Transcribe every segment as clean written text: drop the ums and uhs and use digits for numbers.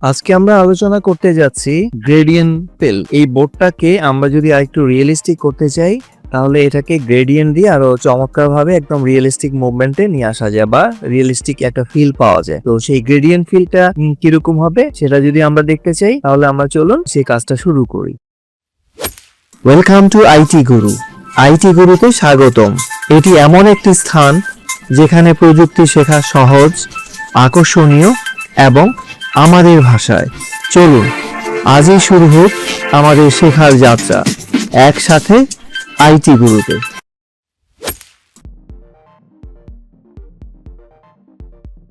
আজকে আমরা আলোচনা করতে যাচ্ছি গ্রেডিয়েন্ট ফিল। এই বোর্ডটাকে আমরা যদি আরেকটু রিয়েলিস্টিক করতে চাই তাহলে এটাকে গ্রেডিয়েন্ট দিয়ে আরো চমৎকার ভাবে একদম রিয়েলিস্টিক মুভমেন্টে নিয়ে আসা যায় বা রিয়েলিস্টিক একটা ফিল পাওয়া যায়। তো সেই গ্রেডিয়েন্ট ফিলটা কিরকম হবে সেটা যদি আমরা দেখতে চাই তাহলে আমরা চলুন সেই কাজটা শুরু করি। Welcome to IT Guru. IT গুরুতে স্বাগতম। এটি এমন একটি স্থান যেখানে প্রযুক্তি শেখা সহজ, আকর্ষণীয় এবং আমাদের ভাষায়। চলুন আজই শুরু হোক আমাদের শেখার যাত্রা একসাথে আইটি গুরুতে।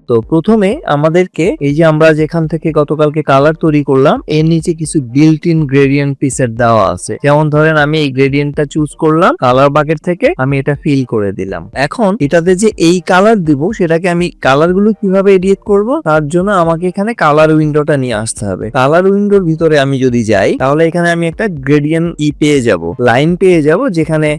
তো প্রথমে আমাদেরকে এই যে আমরা যেখান থেকে গতকালকে কালার তৈরি করলাম এর নিচে কিছু বিল্ট ইন গ্রেডিয়েন্ট প্রিসেট দেওয়া আছে। যেমন ধরেন আমি এই গ্রেডিয়েন্টটা চুজ করলাম কালার বাকেট থেকে, আমি এটা ফিল করে দিলাম। এখন এটাতে যে এই কালার দিব সেটাকে আমি কালারগুলো কিভাবে এডিট করব তার জন্য আমাকে এখানে কালার উইন্ডোটা নিয়ে আসতে হবে। কালার উইন্ডোর ভিতরে আমি যদি যাই তাহলে এখানে আমি একটা গ্রেডিয়েন্ট পেয়ে যাব, লাইন পেয়ে যাব, যেখানে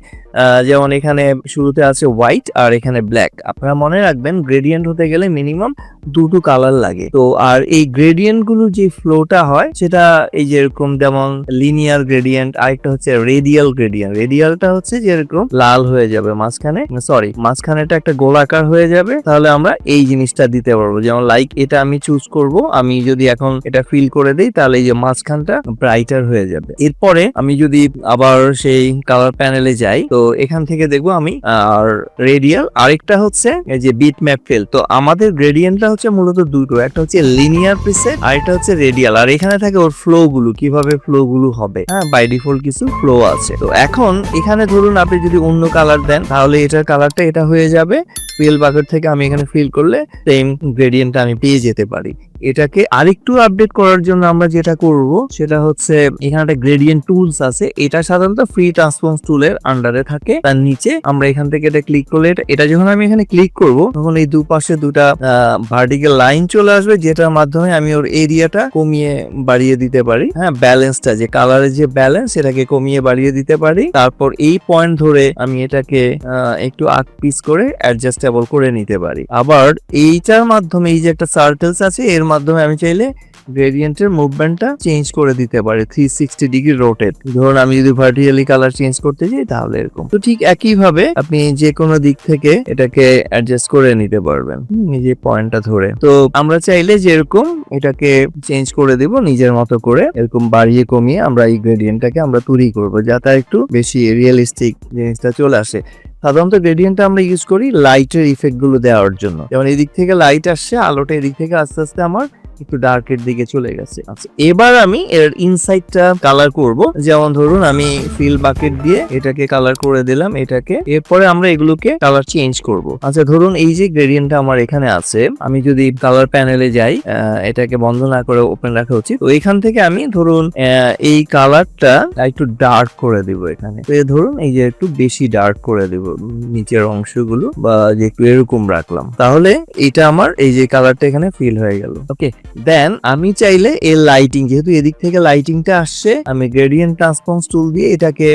যেমন এখানে শুরুতে আছে হোয়াইট আর এখানে ব্ল্যাক। আপনারা মনে রাখবেন গ্রেডিয়েন্ট হতে গেলে মিনিমাম দুটো কালার লাগে। তো আর এই গ্রেডিয়েন্ট গুলো যে ফ্লোটা হয় সেটা এই যেরকম যেমন লিনিয়ার গ্রেডিয়েন্ট, আরেকটা হচ্ছে রেডিয়াল গ্রেডিয়েন্ট। রেডিয়ালটা হচ্ছে যেরকম লাল হয়ে যাবে মাঝখানেটা একটা গোলাকার হয়ে যাবে, তাহলে আমরা এই জিনিসটা দিতে পারবো। যেমন লাইক এটা আমি চুজ করব, আমি যদি এখন এটা ফিল করে দিই তাহলে এই যে মাঝখানটা ব্রাইটার হয়ে যাবে। এরপরে আমি যদি আবার সেই কালার প্যানেলে যাই তো এখান থেকে দেখবো আমি আর রেডিয়াল, আরেকটা হচ্ছে এই যে বিট ম্যাপ ফিল। তো আমাদের গ্রেডিয়েন্টটা হচ্ছে মূলত দুটো, একটা হচ্ছে লিনিয়ার প্রিসেট আর একটা হচ্ছে রেডিয়াল। আর এখানে থাকে ওর ফ্লো গুলো, কিভাবে ফ্লো গুলো হবে। হ্যাঁ, বাই ডিফল্ট কিছু ফ্লো আছে। তো এখন এখানে ধরুন আপনি যদি অন্য কালার দেন তাহলে এটার কালারটা এটা হয়ে যাবে। ফিল বাকেট থেকে আমি এখানে ফিল করলে সেম গ্রেডিয়েন্টটা আমি পেয়ে যেতে পারি। এটাকে আরেকটু আপডেট করার জন্য আমরা যেটা করব সেটা হচ্ছে এখানে একটা গ্রেডিয়েন্ট টুলস আছে। এটা সাধারণত ফ্রি ট্রান্সফর্ম টুলের আন্ডারে থাকে। তার নিচে আমরা এখান থেকে এটা ক্লিক করলে এটা যখন আমি এখানে ক্লিক করব তখন এই দুপাশে দুটা ভার্টিক্যাল লাইন চলে আসবে, যেটার মাধ্যমে আমি ওর এরিয়াটা কমিয়ে বাড়িয়ে দিতে পারি। হ্যাঁ, ব্যালেন্সটা যে কালারের যে ব্যালেন্স এটাকে কমিয়ে বাড়িয়ে দিতে পারি। তারপর এই পয়েন্ট ধরে আমি এটাকে একটু আগ পিস করে অ্যাডজাস্টেবল করে নিতে পারি। আবার এইটার মাধ্যমে এই যে একটা সার্কেলস আছে এর মাধ্যমে আমি চাইলে গ্রেডিয়েন্টের মুভমেন্টটা চেঞ্জ করে দিতে পারি 360 ডিগ্রি রোটেট। ধরুন আমি যদি ভার্টিক্যালি কালার চেঞ্জ করতে চাই তাহলে এরকম। তো ঠিক একই ভাবে আপনি যে কোনো দিক থেকে এটাকে অ্যাডজাস্ট করে নিতে পারবেন এই যে পয়েন্টটা ধরে। তো আমরা চাইলে যেরকম এটাকে চেঞ্জ করে দিব নিজের মতো করে, এরকম বাড়িয়ে কমিয়ে আমরা এই গ্রেডিয়েন্টটাকে আমরা তৈরি করব যাতে একটু বেশি রিয়েলিস্টিক জিনিসটা চলে আসে। সাধারণত গ্রেডিয়েন্টটা আমরা ইউজ করি লাইটের ইফেক্ট গুলো দেওয়ার জন্য। যেমন এদিক থেকে লাইট আসছে, আলোটা এদিক থেকে আস্তে আস্তে আমার একটু ডার্কের দিকে চলে গেছে। আচ্ছা, এবার আমি এর ইনসাইডটা কালার করব। যেমন ধরুন আমি ফিল বাকেট দিয়ে এটাকে কালার করে দিলাম এটাকে। এরপরে আমরা এগুলোকে কালার চেঞ্জ করব। আচ্ছা, ধরুন এই যে গ্রেডিয়েন্টটা আমার এখানে আছে, আমি যদি কালার প্যানেলে যাই, এটাকে বন্ধ না করে ওপেন রাখা উচিত। তো এখান থেকে আমি ধরুন এই কালারটা একটু ডার্ক করে দিব এখানে। তো ধরুন এই যে একটু বেশি ডার্ক করে দিব নিচের অংশগুলো, বা যে একটু এরকম রাখলাম, তাহলে এটা আমার এই যে কালারটা এখানে ফিল হয়ে গেল। ওকে, দেন আমি চাইলে এর লাইটিং, যেহেতু এদিক থেকে লাইটিংটা আসছে, আমি গ্রেডিয়েন্ট ট্রান্সফর্ম টুল দিয়ে এটাকে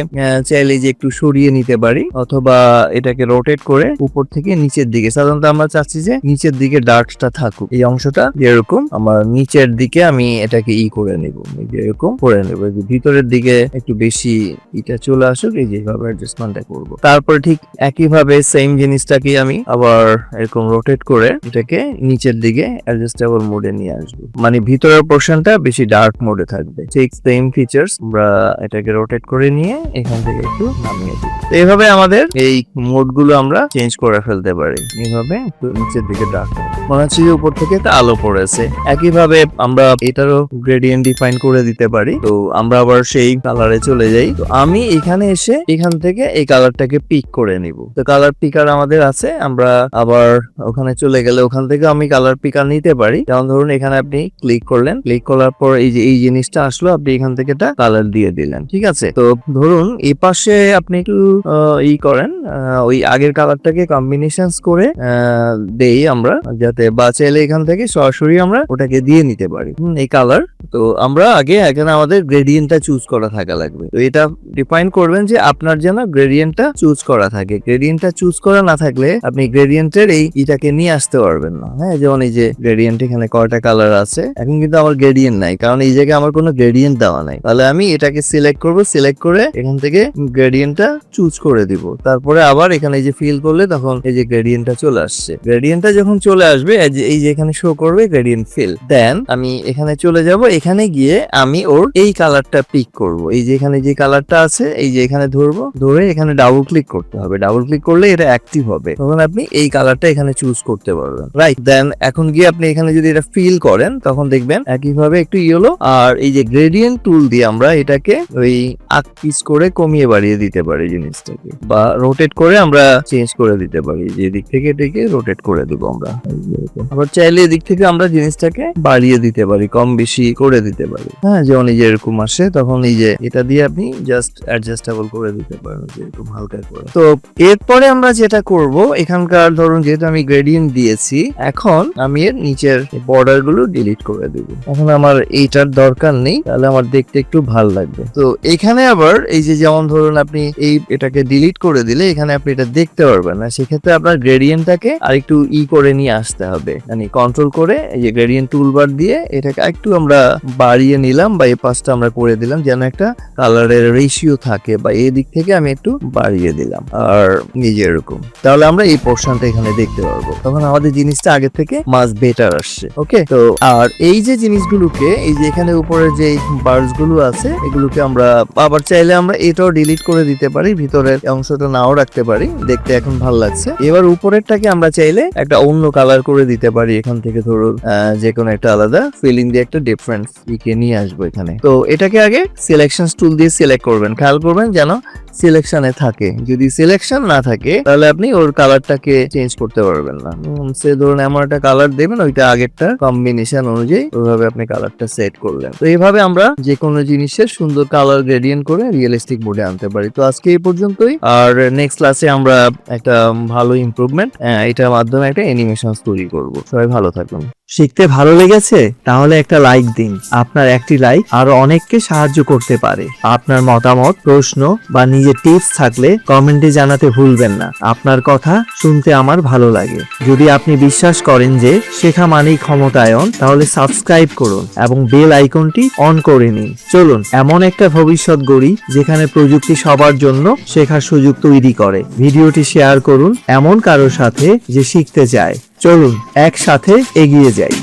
চাইলে যে একটু সরিয়ে নিতে পারি, অথবা এটাকে রোটেট করে উপর থেকে নিচের দিকে। সাধারণত আমরা চাচ্ছি যে নিচের দিকে ডার্কটা থাকুক, এই অংশটা যেরকম আমার নিচের দিকে আমি এটাকে করে নেব, এরকম করে নেব। ভিতরের দিকে একটু বেশি এটা চলে আসুক, এই যেভাবে অ্যাডজাস্টমেন্টটা করব। তারপর ঠিক একইভাবে সেম জিনিসটাকে আমি আবার এরকম রোটেট করে এটাকে নিচের দিকে অ্যাডজাস্টেবল মোডে নিয়ে আসবো, মানে ভিতরের পোর্শনটা বেশি ডার্ক মোডে থাকবে। ঠিক সেম ফিচার্স আমরা এটাকে রোটেট করে নিয়ে এখান থেকে একটু নামিয়ে দিই। তো এইভাবে আমাদের এই মোড গুলো আমরা চেঞ্জ করে ফেলতে পারি। এইভাবে একটু নিচের দিকে ডার্ক মনে হচ্ছে যে উপর থেকে একটা আলো পড়েছে। একইভাবে আমরা এটারও গ্রেডিয়েন্ট ডিফাইন করে দিতে পারি। তো আমরা আবার সেই কালারে চলে যাই। তো আমি এখানে এসে এখান থেকে এই কালারটাকে পিক করে নিব। তো কালার পিকার আমাদের আছে, আমরা আবার ওখানে চলে গেলে ওখান থেকে আমি কালার পিকার নিতে পারি। যেমন ধরুন এখানে আপনি ক্লিক করলেন, ক্লিক করার পর এই যে এই জিনিসটা আসলো, আপনি এখান থেকে এটা কালার দিয়ে দিলেন। ঠিক আছে, তো ধরুন এই পাশে আপনি একটু ই করেন, ওই আগের কালারটাকে কম্বিনেশন করে দেই আমরা, যাতে বা চাইলে এখান থেকে সরাসরি আমরা ওটাকে দিয়ে নিতে পারি এই কালার। তো আমরা আগে এখানে আমাদের গ্রেডিয়েন্টটা চুজ করা থাকা লাগবে। তো এটা ডিফাইন করবেন যে আপনার যেন গ্রেডিয়েন্টটা চুজ করা থাকে। গ্রেডিয়েন্টটা চুজ করা না থাকলে আপনি গ্রেডিয়েন্টের এইটাকে নিয়ে আসতে পারবেন না। হ্যাঁ, যেমন এই যে গ্রেডিয়েন্ট এখানে কয়টা কালার আছে, এখন কিন্তু আমার গ্রেডিয়েন্ট নাই, কারণ এই জায়গায় আমার কোনো গ্রেডিয়েন্ট দেওয়া নাই। তাহলে আমি এটাকে সিলেক্ট করব, সিলেক্ট করে এখান থেকে গ্রেডিয়েন্টটা চুজ করে দিব। তারপরে আবার এখানে এই যে ফিল করলে তখন এই যে গ্রেডিয়েন্টটা চলে আসছে। গ্রেডিয়েন্টটা যখন চলে আসবে এই যে এখানে শো করবে গ্রেডিয়েন্ট ফিল, দেন আমি এখানে চলে যাব, এখানে গিয়ে আমি ওর এই কালারটা পিক করব। এই যে এখানে যে কালারটা আছে এই যে এখানে ধরবো, ধরে এখানে ডাবল ক্লিক করতে হবে। ডাবল ক্লিক করলে এটা অ্যাক্টিভ হবে, তখন আপনি এই কালারটা এখানে চুজ করতে পারবেন, রাইট। দেন এখন গিয়ে আপনি এখানে যদি এটা ফিল করেন তখন দেখবেন একইভাবে একটু ইয়েলো। আর এই যে গ্রেডিয়েন্ট টুল দিয়ে আমরা এটাকে ওই আক পিস করে কমিয়ে বাড়িয়ে দিতে পারি জিনিসটাকে, বা রোটেট করে আমরা চেঞ্জ করে দিতে পারি। যে দিক থেকে এটাকে রোটেট করে দিব আমরা। আবার চাইলে এদিক থেকে আমরা জিনিসটাকে বাড়িয়ে দিতে পারি, কম বেশি করে দিতে পারি। হ্যাঁ, যেমন এই যে এরকম আসে তখন এই যে এটা দিয়ে আপনি জাস্ট অ্যাডজাস্টেবল করে দিতে পারেন, যে এরকম হালকা করে। তো এরপরে আমরা যেটা করব, এখানকার ধরুন যেহেতু আমি গ্রেডিয়েন্ট দিয়েছি, এখন আমি এর নিচের বর্ডার গুলো ডিলিট করে দেব। এখন আমার এইটার দরকার নেই, তাহলে আমার দেখতে একটু ভালো লাগবে। তো এখানে আবার এই যে যেমন ধরুন আপনি এটাকে ডিলিট করে দিলে এখানে আপনি এটা দেখতে পারবেন না, সেক্ষেত্রে আপনার গ্রেডিয়েন্টটাকে আরেকটু করে নিয়ে আসতে হবে, মানে কন্ট্রোল করে এই যে গ্রেডিয়েন্ট টুলবার দিয়ে এটাকে একটু আমরা বাড়িয়ে নিলাম, বা এই পাশটা আমরা করে দিলাম যেন একটা কালারের রেশিও থাকে, বা এই দিক থেকে আমি একটু বাড়িয়ে দিলাম আর নিজে এরকম। তাহলে আমরা এই পোর্শনটা এখানে দেখতে পারবো, তখন আমাদের জিনিসটা আগে থেকে মাছ বেটার আসছে। ওকে, তো আর এই যে জিনিসগুলোকে এই যে এখানে উপরে যে বার্ডস গুলো আছে এগুলোকে আমরা আবার চাইলে আমরা এটাও ডিলিট করে দিতে পারি, ভিতরের অংশটা নাও রাখতে পারি, দেখতে এখন ভালো লাগছে। এবার উপরেরটাকে আমরা চাইলে একটা অন্য কালার করে দিতে পারি, এখান থেকে ধরুন যে কোনো একটা আলাদা ফিলিং দিয়ে একটা ডিফারেন্স নিয়ে আসবো এখানে। তো এটাকে আগে সিলেকশন টুল দিয়ে সিলেক্ট করবেন, খেয়াল করবেন যেন সিলেকশনে থাকে। যদি সিলেকশন না থাকে তাহলে আপনি ওর কালারটাকে চেঞ্জ করতে পারবেন না। সে ধরুন এমন একটা কালার দেবেন, ওইটা আগেরটা কম্বিনেশন অনুযায়ী ওইভাবে আপনি কালারটা সেট করলেন। তো এইভাবে আমরা যে কোনো জিনিসের সুন্দর কালার গ্রেডিয়েন্ট করে রিয়েলিস্টিক মোডে আনতে পারি। তো আজকে এই পর্যন্তই, আর নেক্সট ক্লাসে আমরা একটা ভালো ইমপ্রুভমেন্ট এটার মাধ্যমে একটা অ্যানিমেশন তৈরি করব। সবাই ভালো থাকুন। শিখতে ভালো লেগেছে? তাহলে একটা লাইক দিন। আপনার একটি লাইক আরো অনেককে সাহায্য করতে পারে। আপনার মতামত, প্রশ্ন বা নিজের টিপস থাকলে কমেন্টে জানাতে ভুলবেন না। আপনার কথা শুনতে আমার ভালো লাগে। যদি আপনি বিশ্বাস করেন যে শেখা মানেই ক্ষমতায়ন, তাহলে সাবস্ক্রাইব করুন এবং বেল আইকনটি অন করে নিন। চলুন এমন একটা ভবিষ্যৎ গড়ি যেখানে প্রযুক্তি সবার জন্য শেখার সুযোগ তৈরি করে। ভিডিওটি শেয়ার করুন এমন কারোর সাথে যে শিখতে চায়। চলুন একসাথে এগিয়ে যাই।